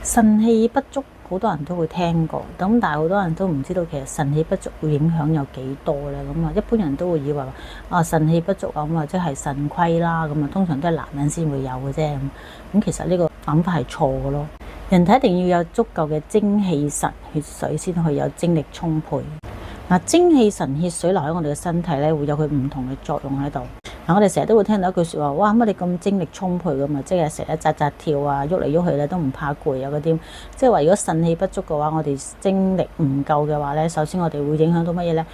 腎氣不足，好多人都會聽過，咁但係好多人都唔知道其實腎氣不足會影響有幾多咧。咁啊，一般人都會以為腎氣不足啊，咁啊即係腎虧啦，咁啊通常都係男人先會有嘅啫。咁其實呢個諗法係錯嘅咯。人體一定要有足夠嘅精氣神血水先可以有精力充沛。嗱，精氣神血水留喺我哋嘅身體咧，會有佢唔同嘅作用喺度。我哋成日都會聽到一句説話，哇！乜你咁精力充沛㗎嘛？即係成日扎扎跳啊，喐嚟喐去咧都唔怕攰啊嗰啲。即係話如果腎氣不足嘅話，我哋精力唔夠嘅話咧，首先我哋會影響到乜嘢咧？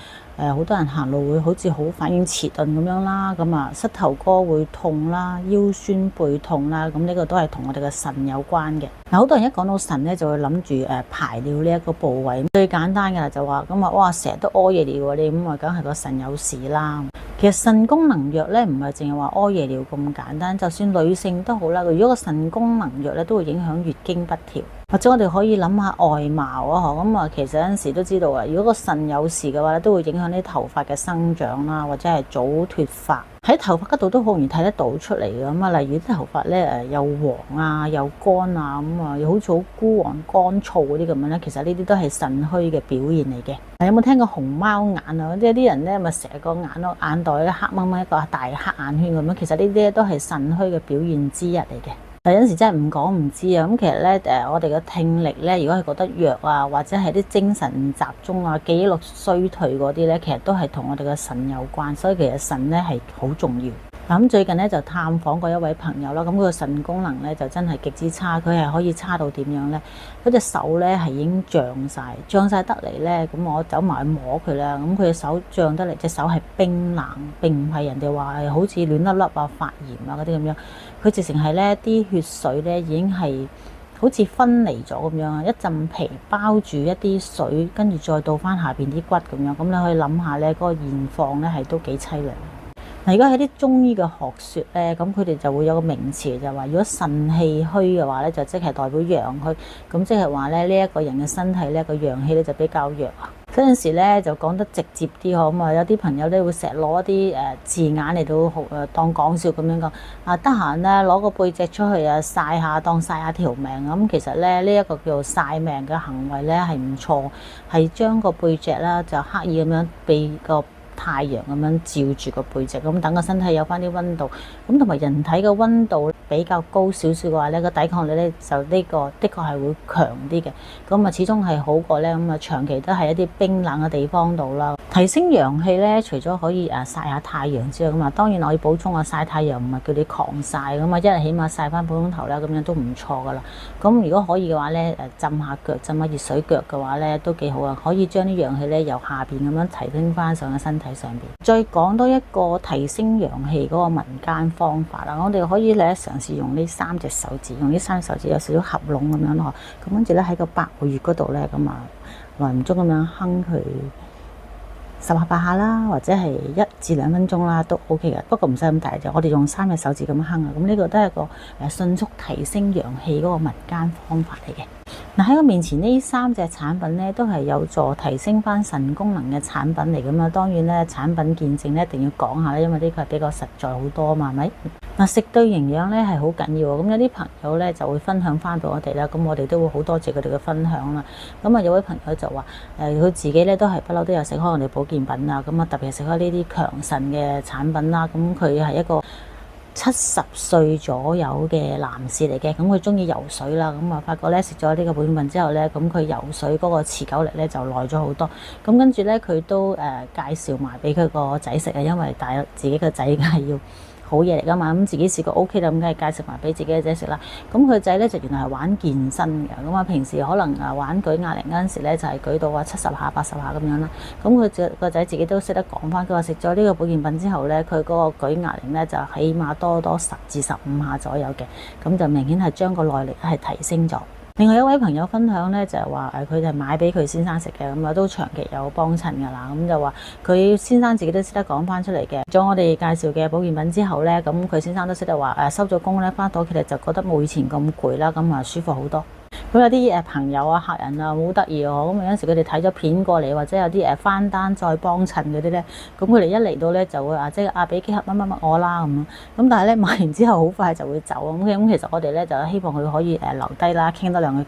好多人行路會好似好反應遲鈍咁樣啦，咁啊膝頭哥會痛啦，腰酸背痛啦，咁呢個都係同我哋嘅腎有關嘅。嗱，好多人一講到腎咧，就會諗住排尿呢一個部位。最簡單嘅就話咁啊，哇！成日都屙夜尿你咁啊，梗係個腎有事啦。其實腎功能弱咧，唔係淨係話屙夜尿咁簡單，就算女性都好啦。如果個腎功能弱咧，都會影響月經不調。或者我哋可以諗下外貌啊，咁啊，其實有陣時都知道啊，如果個腎有事嘅話咧，都會影響啲頭髮嘅生長啦，或者係早脫髮。喺頭髮嗰度都好容易睇得到出嚟嘅。咁啊，例如啲頭髮咧又黃啊，又乾啊，咁啊，又好似好孤寒乾燥嗰啲咁樣咧，其實呢啲都係腎虛嘅表現嚟嘅。有冇聽過熊貓眼啊？即係啲人咧咪成個眼袋咧黑掹掹一個大黑眼圈咁樣，其實呢啲都係腎虛嘅表現之一嚟嘅。有陣時真係唔講唔知啊！咁其實咧我哋嘅聽力咧，如果係覺得弱啊，或者係啲精神唔集中啊、記憶力衰退嗰啲咧，其實都係同我哋嘅腎有關，所以其實腎咧係好重要。咁最近咧就探訪過一位朋友啦，咁佢個腎功能咧就真係極之差，佢係可以差到點樣咧？嗰隻手咧係已經脹晒得嚟咧，咁我走埋去摸佢啦，咁佢隻手脹得嚟，隻手係冰冷，並唔係人哋話係好似亂粒粒啊、發炎啊嗰啲咁樣，佢直情係咧啲血水咧已經係好似分離咗咁樣，一陣皮包住一啲水，跟住再到翻下邊啲骨咁樣，咁你可以諗下咧嗰個現況咧係都幾凄涼。嗱，如果喺啲中醫嘅學說咧，咁佢哋就會有個名詞，就話如果腎氣虛嘅話咧，就即係代表陽虛，咁即係話咧呢一個人嘅身體咧個陽氣咧就比較弱啊。嗰陣時咧就講得直接啲嗬，咁啊有啲朋友咧會成日攞一啲字眼嚟到當講笑咁樣講啊，得閒咧攞個背脊出去啊曬下，當曬下條命咁。其實咧呢一個叫做曬命嘅行為咧係唔錯，係將個背脊啦就刻意咁樣俾個太陽咁樣照住個背脊，咁等個身體有翻啲溫度，咁同埋人體嘅溫度比較高少少嘅話咧，個抵抗力咧就呢個的確係會強啲嘅，咁啊始終係好過咧咁啊長期都係一啲冰冷嘅地方度啦。提升陽氣咧，除咗可以曬下太陽之外，咁啊當然我要補充啊，曬太陽唔係叫你狂曬咁啊，一日起碼曬翻半鐘頭啦，咁樣都唔錯噶啦。咁如果可以嘅話咧，浸下腳，浸下熱水腳嘅話咧都幾好啊，可以將啲陽氣咧由下邊咁樣提升翻上個身體上邊。再講多一個提升陽氣嗰個民間方法啦，我哋可以咧嘗試用呢3隻手指，用呢3隻手指有少少合攏咁樣咯，咁跟住咧喺個百會穴嗰度咧，咁啊耐唔中咁樣哼佢10下8下啦，或者係1至2分鐘啦，都 OK 嘅。不過唔使咁大啫，我哋用3隻手指咁哼啊，咁呢個都係一個迅速提升陽氣嗰個民間方法嚟嘅。嗱，喺我面前呢3隻產品咧，都係有助提升翻腎功能嘅產品嚟噶嘛。當然咧，產品見證咧一定要講下啦，因為呢個係比較實在好多嘛，係咪？嗱，食對營養咧係好緊要喎。咁有啲朋友咧就會分享翻俾我哋啦，咁我哋都會好多謝佢哋嘅分享啦。咁啊有位朋友就話佢自己咧都係不嬲都有食開我哋保健品啊，咁啊特別係食開呢啲強腎嘅產品啦。咁佢係一個70歲左右嘅男士嚟嘅，咁佢中意游水啦，咁啊發覺咧食咗呢個保健品之後咧，咁佢游水嗰個持久力咧就耐咗好多。咁跟住咧佢都介紹埋俾佢個仔食啊，因為大約自己個仔梗係要好嘢嚟噶嘛，咁自己試過 OK 啦，咁梗係介紹埋俾自己嘅仔食啦。咁佢仔咧就原來係玩健身嘅，咁啊平時可能玩舉啞鈴嗰陣時咧就係舉到70下80下咁樣啦。咁佢個仔自己都識得講翻，佢話食咗呢個保健品之後咧，佢嗰個舉啞鈴咧就起碼多10至15下左右嘅，咁就明顯係將個耐力係提升咗。另外一位朋友分享咧就係話佢就買俾佢先生食嘅，咁啊都長期有幫襯噶啦，咁就話佢先生自己都識得講翻出嚟嘅。咗我哋介紹嘅保健品之後咧，咁佢先生都識得話收咗工咧翻到屋企就覺得冇以前咁攰啦，咁啊舒服好多。咁有啲朋友啊、客人啊好得意喎，咁有陣時佢哋睇咗片過嚟，或者有啲翻單再幫襯嗰啲咧，咁佢哋一嚟到咧就會即係俾幾盒乜乜乜我啦咁，咁但係咧買完之後好快就會走咁其實我哋咧就希望佢可以留低啦，傾多兩句。